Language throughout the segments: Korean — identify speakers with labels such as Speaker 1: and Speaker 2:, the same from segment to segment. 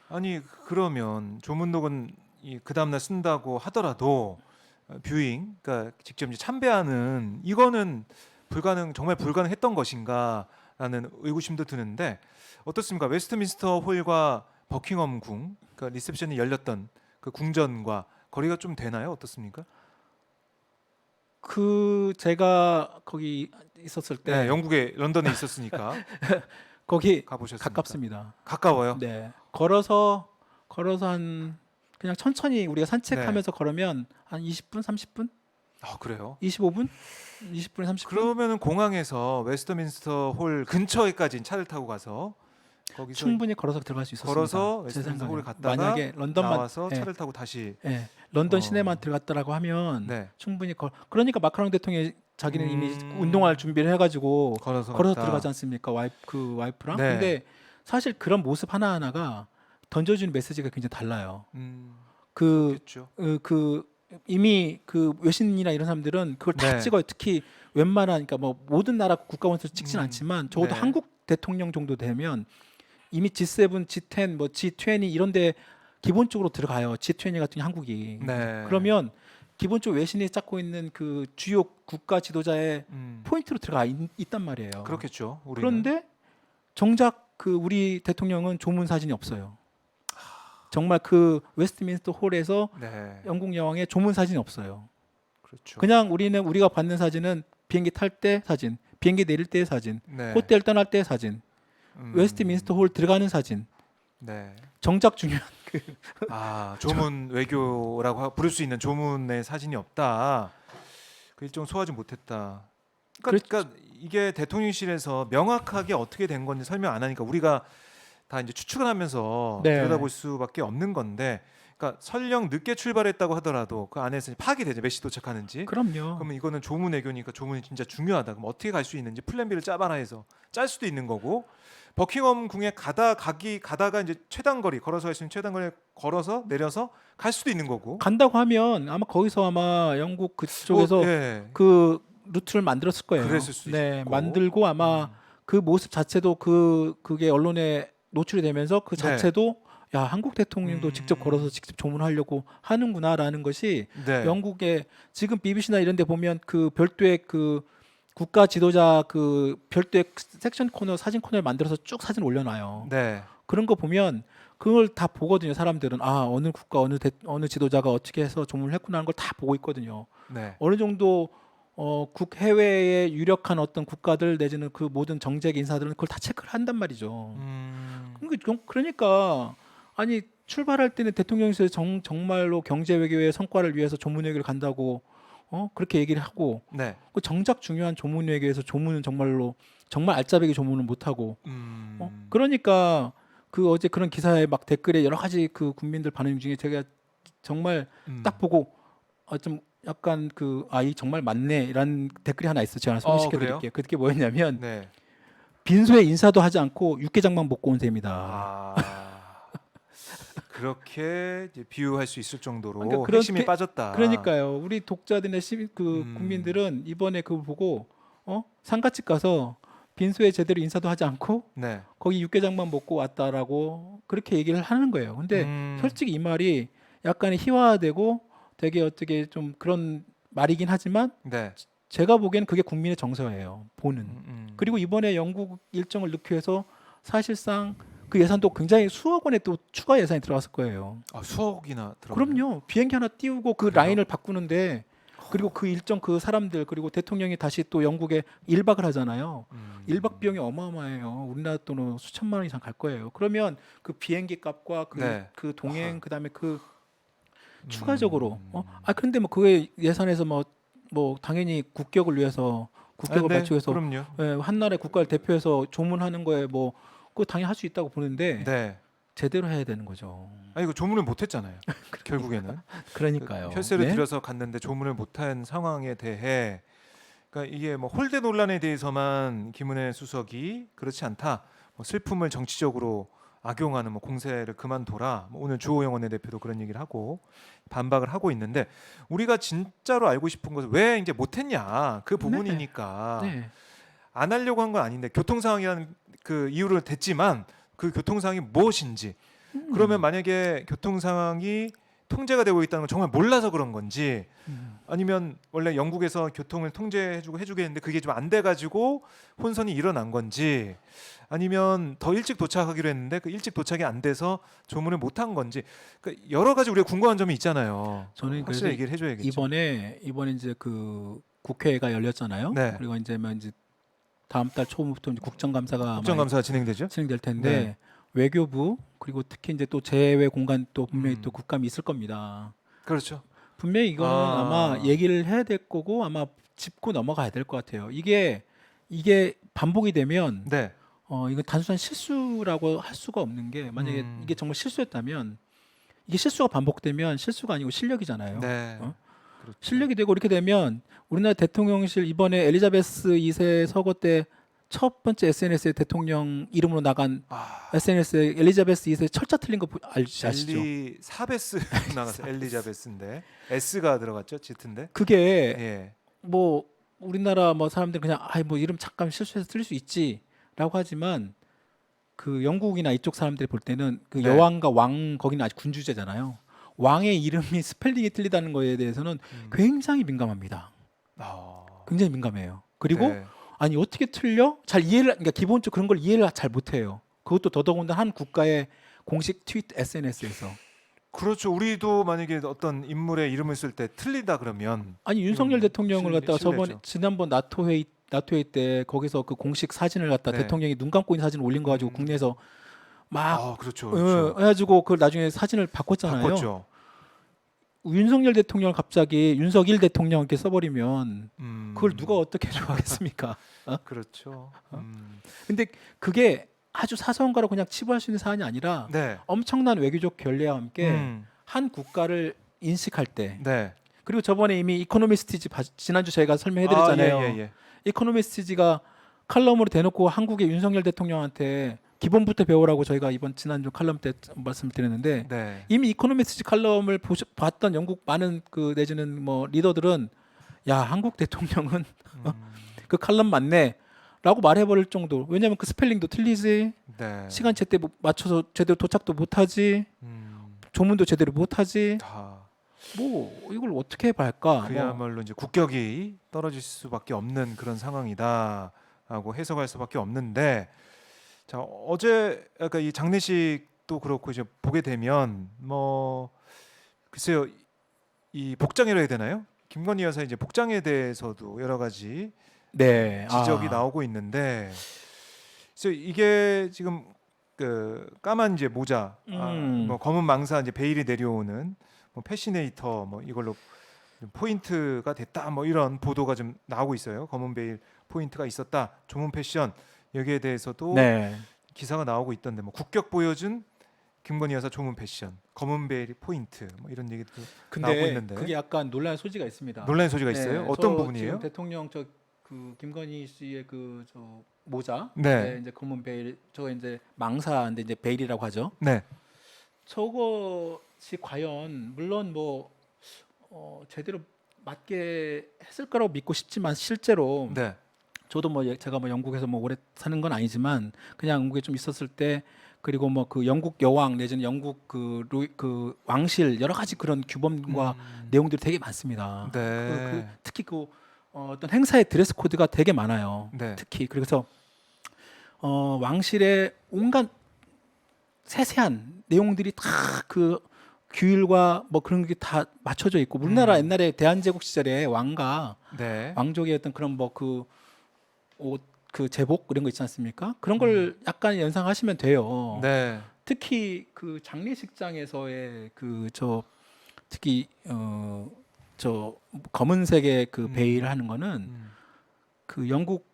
Speaker 1: 아니 그러면 조문록은 그 다음날 쓴다고 하더라도 뷰잉, 그러니까 직접 이제 참배하는 이거는 정말 불가능했던 것인가라는 의구심도 드는데 어떻습니까? 웨스트민스터 홀과 버킹엄 궁, 그러니까 리셉션이 열렸던 그 궁전과 거리가 좀 되나요? 어떻습니까?
Speaker 2: 그 제가 거기 있었을
Speaker 1: 네,
Speaker 2: 때
Speaker 1: 영국에 런던에 있었으니까
Speaker 2: 거기
Speaker 1: 가보셨으니까
Speaker 2: 가깝습니다.
Speaker 1: 가까워요.
Speaker 2: 네. 걸어서 한 그냥 천천히 우리가
Speaker 1: 네.
Speaker 2: 산책하면서 걸으면 한 20분, 30분,
Speaker 1: 아 그래요?
Speaker 2: 25분, 20분, 30분
Speaker 1: 그러면은 공항에서 웨스트민스터 홀 근처에까지 차를 타고 가서 거기서
Speaker 2: 충분히 걸어서 들어갈 수 있었습니다.
Speaker 1: 걸어서
Speaker 2: 제
Speaker 1: 웨스트민스터 홀을
Speaker 2: 생각에는
Speaker 1: 갔다가
Speaker 2: 만약에 런던만
Speaker 1: 나와서
Speaker 2: 예,
Speaker 1: 차를 타고 다시
Speaker 2: 예, 런던 시내만
Speaker 1: 어,
Speaker 2: 들어갔다라고 하면
Speaker 1: 네.
Speaker 2: 충분히 그러니까 마크롱 대통령이 자기는 이미 운동할
Speaker 1: 음,
Speaker 2: 준비를 해가지고
Speaker 1: 걸어서
Speaker 2: 걸어서 들어가지
Speaker 1: 갔다.
Speaker 2: 않습니까? 와이프랑.
Speaker 1: 네.
Speaker 2: 근데 사실 그런 모습 하나하나가 던져주는 메시지가 굉장히 달라요.
Speaker 1: 음,
Speaker 2: 그,
Speaker 1: 그렇겠죠.
Speaker 2: 그 이미 그 외신이나 이런 사람들은 그걸 다
Speaker 1: 네.
Speaker 2: 찍어요. 특히 웬만한 그러니까 뭐 모든 나라 국가원수를 찍진 않지만 적어도
Speaker 1: 네.
Speaker 2: 한국 대통령 정도 되면 이미 G7, G10, 뭐 G20 이런데 기본적으로 들어가요. G20 같은 경우 한국이.
Speaker 1: 네.
Speaker 2: 그러면 기본적으로 외신이 찾고 있는 그 주요 국가 지도자의
Speaker 1: 음,
Speaker 2: 포인트로 있단 말이에요.
Speaker 1: 그렇겠죠. 우리는.
Speaker 2: 그런데 정작 그 우리 대통령은 조문 사진이 없어요. 정말 그 웨스트민스터 홀에서
Speaker 1: 네.
Speaker 2: 영국 여왕의 조문 사진이 없어요.
Speaker 1: 그렇죠.
Speaker 2: 그냥 우리가 받는 사진은 비행기 탈 때 사진, 비행기 내릴 때의 사진,
Speaker 1: 네.
Speaker 2: 호텔 떠날 때의 사진, 웨스트민스터
Speaker 1: 음,
Speaker 2: 홀 들어가는 사진.
Speaker 1: 네.
Speaker 2: 정작 중요한
Speaker 1: 아, 조문 외교라고 부를 수 있는 조문의 사진이 없다. 그 일정 소화하지 못했다.
Speaker 2: 그렇
Speaker 1: 그러니까 이게 대통령실에서 명확하게 어떻게 된 건지 설명 안 하니까 우리가 다 이제 추측을 하면서
Speaker 2: 네.
Speaker 1: 들여다볼 수밖에 없는 건데, 그러니까 설령 늦게 출발했다고 하더라도 그 안에서 파악이 되죠. 몇 시 도착하는지.
Speaker 2: 그럼요.
Speaker 1: 그러면 이거는 조문 외교니까 조문이 진짜 중요하다. 그럼 어떻게 갈 수 있는지 플랜 B를 짜봐라 해서 짤 수도 있는 거고, 버킹엄 궁에 가다가 이제 최단거리 걸어서 갈 수 있는 최단거리 걸어서 내려서 갈 수도 있는 거고.
Speaker 2: 간다고 하면 아마 거기서 아마 영국 그쪽에서
Speaker 1: 예.
Speaker 2: 그 루트를 만들었을 거예요.
Speaker 1: 그랬을 수
Speaker 2: 네,
Speaker 1: 있고.
Speaker 2: 만들고 아마 그 모습 자체도 그게 언론에 노출이 되면서 그
Speaker 1: 네.
Speaker 2: 자체도 야, 한국 대통령도 직접 걸어서 직접 조문하려고 하는구나라는 것이
Speaker 1: 네.
Speaker 2: 영국의 지금 BBC나 이런 데 보면 그 별도의 그 국가 지도자 그 별도의 섹션 코너 사진 코너를 만들어서 쭉 사진 올려놔요.
Speaker 1: 네.
Speaker 2: 그런 거 보면 그걸 다 보거든요. 사람들은 아 어느 국가 어느 지도자가 어떻게 해서 조문을 했구나 하는 걸 다 보고 있거든요.
Speaker 1: 네.
Speaker 2: 어느 정도 국 해외에 유력한 어떤 국가들 내지는 그 모든 정재계 인사들은 그걸 다 체크를 한단 말이죠.
Speaker 1: 음.
Speaker 2: 그러니까 아니 출발할 때는 대통령실에서 정말로 경제 외교의 성과를 위해서 조문 외교를 간다고 그렇게 얘기를 하고
Speaker 1: 네.
Speaker 2: 그 정작 중요한 조문 외교에서 조문은 정말 알짜배기 조문을 못 하고
Speaker 1: 음.
Speaker 2: 그러니까 그 어제 그런 기사에 막 댓글에 여러 가지 그 국민들 반응 중에 제가 정말 딱 보고 좀 약간 그 이 정말 맞네라는 댓글이 하나 있어. 제가 하나 소개시켜
Speaker 1: 그래요?
Speaker 2: 드릴게요. 그게 뭐였냐면
Speaker 1: 네.
Speaker 2: 빈소에 인사도 하지 않고 육개장만 먹고 온 셈이다.
Speaker 1: 아. 그렇게 이제 비유할 수 있을
Speaker 2: 그러니까
Speaker 1: 정도로 핵심이
Speaker 2: 그렇게
Speaker 1: 빠졌다.
Speaker 2: 그러니까요. 우리 독자들이나
Speaker 1: 음.
Speaker 2: 국민들은 이번에 그거 보고 상가집 가서 빈소에 제대로 인사도 하지 않고
Speaker 1: 네.
Speaker 2: 거기 육개장만 먹고 왔다라고 그렇게 얘기를 하는 거예요. 근데
Speaker 1: 음.
Speaker 2: 솔직히 이 말이 약간 희화화되고 되게 어떻게 좀 그런 말이긴 하지만
Speaker 1: 네.
Speaker 2: 제가 보기에는 그게 국민의 정서예요. 보는.
Speaker 1: 음.
Speaker 2: 그리고 이번에 영국 일정을 넣기 위해서 사실상 그 예산도 굉장히 수억 원의 또 추가 예산이 들어갔을 거예요.
Speaker 1: 아, 수억이나 들어가나요?
Speaker 2: 그럼요. 비행기 하나 띄우고 그
Speaker 1: 그래요?
Speaker 2: 라인을 바꾸는데 그리고 그 일정 그 사람들 그리고 대통령이 다시 또 영국에 1박을 하잖아요.
Speaker 1: 음.
Speaker 2: 1박 비용이 어마어마해요. 우리나라 돈으로 수천만 원 이상 갈 거예요. 그러면 그 비행기 값과
Speaker 1: 네.
Speaker 2: 그 동행 그다음에 그
Speaker 1: 음.
Speaker 2: 추가적으로 근데 뭐 그게 예산에서 뭐 당연히 국격을 위해서
Speaker 1: 아,
Speaker 2: 국격을
Speaker 1: 네.
Speaker 2: 맞추기 위해서
Speaker 1: 그럼요.
Speaker 2: 한 나라의 국가를 대표해서 조문하는 거에 뭐 그거 당연히 할 수 있다고 보는데
Speaker 1: 네.
Speaker 2: 제대로 해야 되는 거죠.
Speaker 1: 아니 이거 조문을 못 했잖아요. 결국에는. 그
Speaker 2: 그러니까요.
Speaker 1: 혈세를
Speaker 2: 네?
Speaker 1: 들여서 갔는데 조문을 못한 상황에 대해 그러니까 이게 뭐 홀대 논란에 대해서만 김은혜 수석이 그렇지 않다. 뭐 슬픔을 정치적으로 악용하는 뭐 공세를 그만둬라. 뭐 오늘 주호영 원내대표도 그런 얘기를 하고 반박을 하고 있는데 우리가 진짜로 알고 싶은 것은 왜 이제 못했냐 그
Speaker 2: 네.
Speaker 1: 부분이니까
Speaker 2: 네.
Speaker 1: 안 하려고 한 건 아닌데 교통 상황이라는 그 이유를 댔지만 그 교통 상황이 무엇인지 그러면 만약에 교통 상황이 통제가 되고 있다는 걸 정말 몰라서 그런 건지 아니면 원래 영국에서 교통을 통제해주고 해주겠는데 그게 좀 안 돼가지고 혼선이 일어난 건지 아니면 더 일찍 도착하기로 했는데 그 일찍 도착이 안 돼서 조문을 못한 건지 그러니까 여러 가지 우리가 궁금한 점이 있잖아요.
Speaker 2: 저는
Speaker 1: 확실히
Speaker 2: 그래서
Speaker 1: 얘기를 해줘야겠죠.
Speaker 2: 이번에 이제 그 국회가 열렸잖아요.
Speaker 1: 네.
Speaker 2: 그리고 이제 다음 달 초부터 이제 국정감사가 아마
Speaker 1: 국정감사가 진행되죠.
Speaker 2: 진행될 텐데
Speaker 1: 네.
Speaker 2: 외교부 그리고 특히 이제 또 재외 공간 또 분명히
Speaker 1: 음.
Speaker 2: 또 국감이 있을 겁니다.
Speaker 1: 그렇죠.
Speaker 2: 분명히 이거는
Speaker 1: 아.
Speaker 2: 아마 얘기를 해야 될 거고 아마 짚고 넘어가야 될 것 같아요. 이게 반복이 되면
Speaker 1: 네.
Speaker 2: 이거 단순한 실수라고 할 수가 없는 게 만약에 이게 정말 실수였다면 이게 실수가 반복되면 실수가 아니고 실력이잖아요.
Speaker 1: 네.
Speaker 2: 어?
Speaker 1: 그렇죠.
Speaker 2: 실력이 되고 이렇게 되면 우리나라 대통령실 이번에 엘리자베스 2세 서거 때 첫 번째 SNS에 대통령 이름으로 나간
Speaker 1: 아,
Speaker 2: SNS에 엘리자베스 2세 철자 틀린 거 아시죠?
Speaker 1: 엘리사베스 나가서 엘리자베스인데 S가 들어갔죠. 짙은데.
Speaker 2: 그게
Speaker 1: 예.
Speaker 2: 뭐 우리나라 뭐 사람들 그냥 뭐 이름 잠깐 실수해서 틀릴 수 있지라고 하지만 그 영국이나 이쪽 사람들이 볼 때는 그
Speaker 1: 네.
Speaker 2: 여왕과 왕 거기는 아직 군주제잖아요. 왕의 이름이 스펠링이 틀리다는 거에 대해서는 굉장히 민감합니다.
Speaker 1: 아,
Speaker 2: 굉장히 민감해요. 그리고
Speaker 1: 네.
Speaker 2: 아니 어떻게 틀려? 잘 이해를 그러니까 기본적으로 그런 걸 이해를 잘 못해요. 그것도 더더군다나 한 국가의 공식 트윗 SNS에서
Speaker 1: 그렇죠. 우리도 만약에 어떤 인물의 이름을 쓸 때 틀리다 그러면
Speaker 2: 아니 윤석열
Speaker 1: 이건
Speaker 2: 대통령을 갖다가 저번에
Speaker 1: 실례죠.
Speaker 2: 지난번 나토 회의 때 거기서 그 공식 사진을 갖다
Speaker 1: 네.
Speaker 2: 대통령이 눈 감고 있는 사진을 올린 거 가지고 국내에서 막
Speaker 1: 아, 그렇죠. 그렇죠.
Speaker 2: 해가지고 그걸 나중에 사진을 바꿨잖아요.
Speaker 1: 바꿨죠.
Speaker 2: 윤석열 대통령을 갑자기 윤석일 대통령 이렇게 써버리면
Speaker 1: 음,
Speaker 2: 그걸 누가 어떻게 좋아하겠습니까?
Speaker 1: 그렇죠.
Speaker 2: 근데 그게 아주 사소한 거로 그냥 치부할 수 있는 사안이 아니라
Speaker 1: 네.
Speaker 2: 엄청난 외교적 결례와 함께
Speaker 1: 음,
Speaker 2: 한 국가를 인식할 때
Speaker 1: 네.
Speaker 2: 그리고 저번에 이미 이코노미스티지 지난주 저희가 설명해드렸잖아요.
Speaker 1: 아, 예, 예, 예.
Speaker 2: 이코노미스티지가 칼럼으로 대놓고 한국의 윤석열 대통령한테 기본부터 배우라고 저희가 이번 지난주 칼럼 때 말씀드렸는데
Speaker 1: 네.
Speaker 2: 이미 이코노미스트 칼럼을 봤던 영국 많은 그 내지는 뭐 리더들은 야 한국 대통령은 그 칼럼 맞네라고 말해버릴 정도. 왜냐하면 그 스펠링도 틀리지,
Speaker 1: 네.
Speaker 2: 시간 제때 맞춰서 제대로 도착도 못하지, 조문도 제대로 못하지.
Speaker 1: 다
Speaker 2: 뭐 이걸 어떻게 할까? 뭐.
Speaker 1: 그야말로 이제 국격이 떨어질 수밖에 없는 그런 상황이다라고 해석할 수밖에 없는데 자 어제 약간 이 장례식도 그렇고 이제 보게 되면 뭐 글쎄요 이 복장이라 해야 되나요? 김건희 여사 이제 복장에 대해서도 여러 가지
Speaker 2: 네,
Speaker 1: 지적이 나오고 있는데 그래서 이게 지금 그 까만 이제 모자, 뭐 검은 망사 이제 베일이 내려오는 뭐 패시네이터 뭐 이걸로 좀 포인트가 됐다 뭐 이런 보도가 좀 나오고 있어요. 검은 베일 포인트가 있었다. 조문 패션 여기에 대해서도
Speaker 2: 네.
Speaker 1: 기사가 나오고 있던데 뭐 국격 보여준 김건희 여사 조문 패션, 검은 베일 포인트 뭐 이런 얘기도 나오고
Speaker 2: 근데
Speaker 1: 있는데
Speaker 2: 그게 약간 논란의 소지가 있습니다.
Speaker 1: 논란의 소지가 있어요.
Speaker 2: 네,
Speaker 1: 어떤
Speaker 2: 저
Speaker 1: 부분이에요?
Speaker 2: 지금 대통령 그 김건희 씨의 그 저 모자,
Speaker 1: 네.
Speaker 2: 이제 검은 베일, 저거 이제 망사인데 이제 베일이라고 하죠.
Speaker 1: 네.
Speaker 2: 저것이 과연 물론 뭐 제대로 맞게 했을 거라고 믿고 싶지만 실제로
Speaker 1: 네.
Speaker 2: 저도 뭐 제가 뭐 영국에서 뭐 오래 사는 건 아니지만 그냥 영국에 좀 있었을 때 그리고 뭐 그 영국 여왕 내지는 영국 그 왕실 여러 가지 그런 규범과 내용들이 되게 많습니다.
Speaker 1: 네.
Speaker 2: 특히 그 어떤 행사의 드레스 코드가 되게 많아요.
Speaker 1: 네.
Speaker 2: 특히 그래서 왕실의 온갖 세세한 내용들이 다 그 규율과 뭐 그런 게 다 맞춰져 있고 우리나라 옛날에 대한제국 시절에 왕과
Speaker 1: 네.
Speaker 2: 왕족의 어떤 그런 뭐 그 옷 그 제복 이런 거 있지 않습니까? 그런 걸 약간 연상하시면 돼요.
Speaker 1: 네.
Speaker 2: 특히 그 장례식장에서의 그 저 특히 저 검은색의 그 베일 하는 거는 그 영국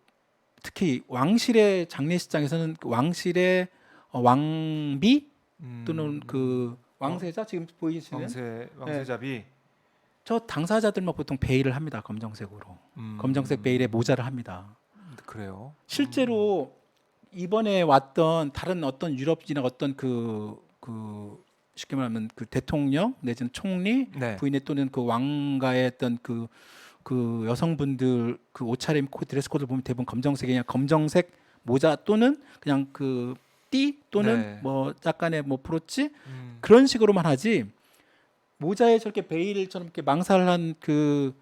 Speaker 2: 특히 왕실의 장례식장에서는 그 왕실의 왕비 또는 그 왕세자 지금 보이시는
Speaker 1: 왕세자비
Speaker 2: 저 당사자들만 보통 베일을 합니다. 검정색으로 검정색 베일에 모자를 합니다.
Speaker 1: 그래요.
Speaker 2: 실제로 이번에 왔던 다른 어떤 유럽이나 어떤 쉽게 말하면 그 대통령 내지는 총리
Speaker 1: 네.
Speaker 2: 부인의 또는 그 왕가의 어떤 그 여성분들 그 옷차림 드레스 코드를 보면 대부분 검정색이냐 검정색 모자 또는 그냥 그 띠 또는
Speaker 1: 네.
Speaker 2: 뭐 약간의 뭐 브로치
Speaker 1: 음.
Speaker 2: 그런 식으로만 하지 모자에 저렇게 베일처럼 이렇게 망살한 그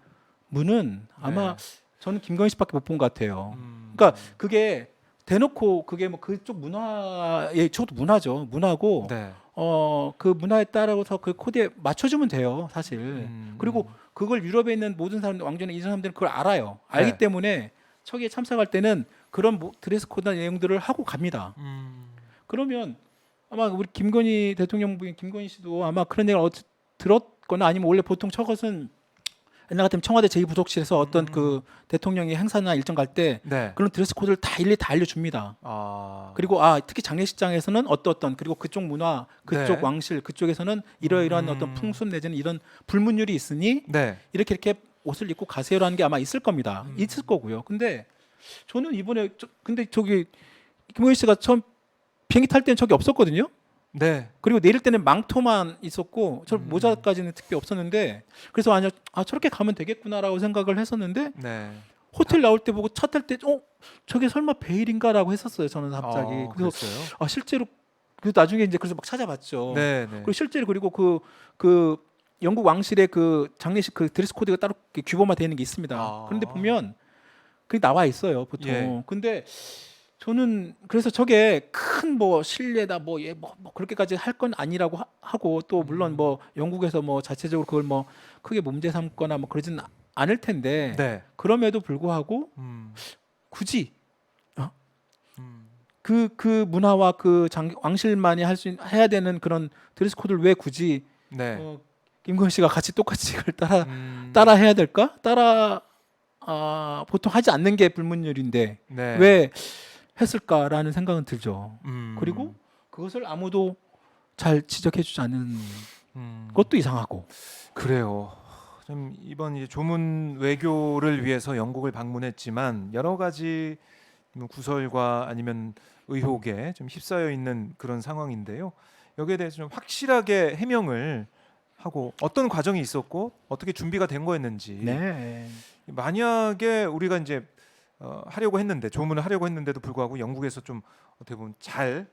Speaker 2: 문은 아마
Speaker 1: 네.
Speaker 2: 저는 김건희 씨밖에 못 본 것 같아요.
Speaker 1: 음.
Speaker 2: 그러니까 그게 대놓고 그게 뭐 그쪽 문화의 저도 문화죠. 문화고
Speaker 1: 네.
Speaker 2: 그 문화에 따라서 그 코드에 맞춰주면 돼요, 사실. 그리고 그걸 유럽에 있는 모든 사람들, 왕조나 이 사람들은 그걸 알아요. 알기
Speaker 1: 네.
Speaker 2: 때문에 척에 참석할 때는 그런 드레스 코드나 내용들을 하고 갑니다. 그러면 아마 우리 김건희 대통령 부인 김건희 씨도 아마 그런 얘기를 들었거나 아니면 원래 보통 척것은 옛날 같으면 청와대 제2부속실에서 어떤 그 대통령이 행사나 일정 갈 때
Speaker 1: 네.
Speaker 2: 그런 드레스 코드를 다 일일이 다 알려줍니다.
Speaker 1: 아.
Speaker 2: 그리고 특히 장례식장에서는 어떤 그리고 그쪽 문화, 그쪽
Speaker 1: 네.
Speaker 2: 왕실 그쪽에서는 이러이러한 어떤 풍습 내지는 이런 불문율이 있으니
Speaker 1: 네.
Speaker 2: 이렇게 옷을 입고 가세요라는 게 아마 있을 겁니다. 있을 거고요. 근데 저는 이번에 근데 저기 김건희 씨가 처음 비행기 탈 때는 저기 없었거든요.
Speaker 1: 네.
Speaker 2: 그리고 내릴 때는 망토만 있었고 저 모자까지는 특별히 없었는데 그래서 저렇게 가면 되겠구나라고 생각을 했었는데
Speaker 1: 네.
Speaker 2: 호텔 나올 때 보고 차 탈 때 저게 설마 베일인가라고 했었어요. 저는 갑자기. 그래서
Speaker 1: 그랬어요?
Speaker 2: 실제로 그 나중에 이제 그래서 막 찾아봤죠.
Speaker 1: 네, 네.
Speaker 2: 그리고 실제로 그리고 그 영국 왕실의 그 장례식 그 드레스 코드가 따로 이렇게 규범화되어 있는 게 있습니다.
Speaker 1: 아.
Speaker 2: 그런데 보면 그게 나와 있어요, 보통.
Speaker 1: 예.
Speaker 2: 근데 저는 그래서 저게 큰 뭐 신뢰다 뭐 그렇게까지 할 건 아니라고 하고 또 물론 뭐 영국에서 뭐 자체적으로 그걸 뭐 크게 문제 삼거나 뭐 그러진 않을 텐데
Speaker 1: 네.
Speaker 2: 그럼에도 불구하고
Speaker 1: 음.
Speaker 2: 굳이
Speaker 1: 음.
Speaker 2: 그 문화와 그 왕실만이 해야 되는 그런 드레스 코드를 왜 굳이
Speaker 1: 네.
Speaker 2: 김건희 씨가 같이 똑같이 그걸
Speaker 1: 음.
Speaker 2: 따라 해야 될까? 보통 하지 않는 게 불문율인데
Speaker 1: 네.
Speaker 2: 왜 했을까라는 생각은 들죠.
Speaker 1: 음.
Speaker 2: 그리고 그것을 아무도 잘 지적해주지 않는
Speaker 1: 음.
Speaker 2: 것도 이상하고.
Speaker 1: 그래요. 좀 이번 이제 조문 외교를 위해서 영국을 방문했지만 여러 가지 뭐 구설과 아니면 의혹에 좀 휩싸여 있는 그런 상황인데요. 여기에 대해서 좀 확실하게 해명을 하고 어떤 과정이 있었고 어떻게 준비가 된 거였는지.
Speaker 2: 네.
Speaker 1: 만약에 우리가 이제 하려고 했는데 조문을 하려고 했는데도 불구하고 영국에서 좀 어떻게 보면 잘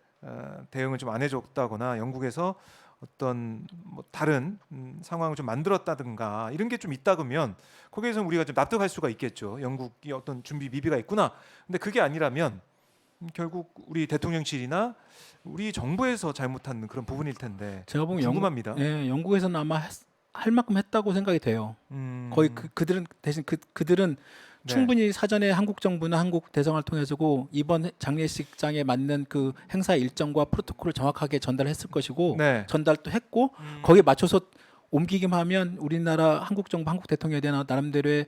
Speaker 1: 대응을 좀 안 해줬다거나 영국에서 어떤 뭐 다른 상황을 좀 만들었다든가 이런 게 좀 있다 그러면 거기에서 우리가 좀 납득할 수가 있겠죠. 영국이 어떤 준비 미비가 있구나. 근데 그게 아니라면 결국 우리 대통령실이나 우리 정부에서 잘못한 그런 부분일 텐데
Speaker 2: 제가 보면
Speaker 1: 궁금합니다.
Speaker 2: 영국에서는 아마 할 만큼 했다고 생각이 돼요. 거의 그들은 대신 그들은
Speaker 1: 네.
Speaker 2: 충분히 사전에 한국 정부나 한국 대성을 통해서고 이번 장례식장에 맞는 그 행사 일정과 프로토콜을 정확하게 전달했을 것이고
Speaker 1: 네.
Speaker 2: 전달도 했고 거기에 맞춰서 옮기기만 하면 우리나라 한국 정부 한국 대통령에 대한 나름대로의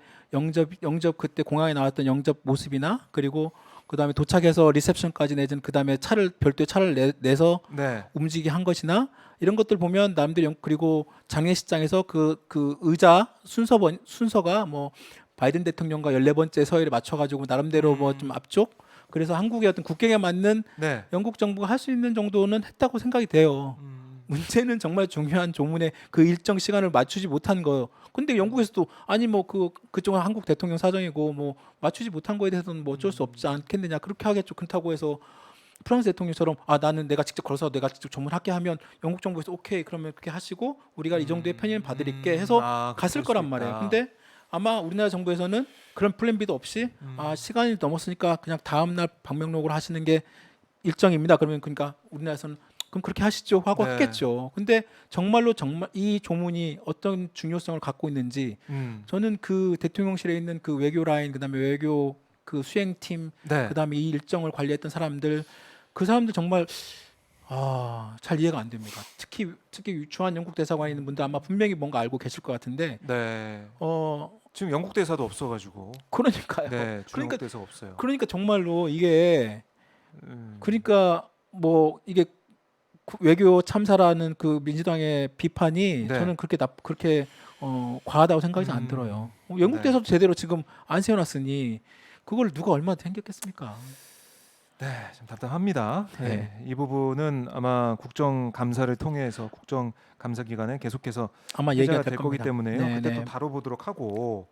Speaker 2: 영접 그때 공항에 나왔던 영접 모습이나 그리고 그다음에 도착해서 리셉션까지 내진 그다음에 별도의 차를 내서
Speaker 1: 네.
Speaker 2: 움직이게 한 것이나 이런 것들 보면 남들 그리고 장례식장에서 그 의자 순서가 뭐 바이든 대통령과 14번째 서열에 맞춰가지고 나름대로 뭐 좀 앞쪽 그래서 한국의 어떤 국격에 맞는
Speaker 1: 네.
Speaker 2: 영국 정부가 할 수 있는 정도는 했다고 생각이 돼요. 문제는 정말 중요한 조문에 그 일정 시간을 맞추지 못한 거예요. 근데 영국에서도 아니 뭐 그쪽은 한국 대통령 사정이고 뭐 맞추지 못한 거에 대해서는 뭐 어쩔 수 없지 않겠느냐 그렇게 하겠죠. 그렇다고 해서 프랑스 대통령처럼 나는 내가 직접 걸어서 내가 직접 조문할게 하면 영국 정부에서 오케이 그러면 그렇게 하시고 우리가 이 정도의 편의는 봐드릴게 해서 갔을 거란 말이에요. 근데 아마 우리나라 정부에서는 그런 플랜 B도 없이 시간이 넘었으니까 그냥 다음 날 방명록으로 하시는 게 일정입니다. 그러면 그러니까 우리나라에서는 그럼 그렇게 하시죠 하고
Speaker 1: 네.
Speaker 2: 했겠죠. 근데 정말 이 조문이 어떤 중요성을 갖고 있는지 저는 그 대통령실에 있는 그 외교 라인 그다음에 외교 그 수행팀
Speaker 1: 네.
Speaker 2: 그다음에 이 일정을 관리했던 사람들 그 사람들 정말 잘 이해가 안 됩니다. 특히 주한 영국 대사관에 있는 분들 아마 분명히 뭔가 알고 계실 것 같은데
Speaker 1: 네. 지금 영국 대사도 없어가지고.
Speaker 2: 그러니까요.
Speaker 1: 네.
Speaker 2: 그러니까
Speaker 1: 중국 대사 없어요.
Speaker 2: 그러니까 정말로 이게
Speaker 1: 음.
Speaker 2: 그러니까 뭐 이게 외교 참사라는 그 민주당의 비판이
Speaker 1: 네.
Speaker 2: 저는 그렇게 과하다고 생각이 안 들어요. 영국
Speaker 1: 네.
Speaker 2: 대사도 제대로 지금 안 세워놨으니 그걸 누가 얼마나 생겼겠습니까?
Speaker 1: 네, 좀 답답합니다.
Speaker 2: 네.
Speaker 1: 네. 이 부분은 아마 국정감사를 통해서 국정감사 기간에 계속해서
Speaker 2: 아마
Speaker 1: 회자가
Speaker 2: 얘기가
Speaker 1: 될
Speaker 2: 될
Speaker 1: 거기
Speaker 2: 겁니다.
Speaker 1: 때문에요.
Speaker 2: 네,
Speaker 1: 그때
Speaker 2: 네.
Speaker 1: 또 다뤄보도록 하고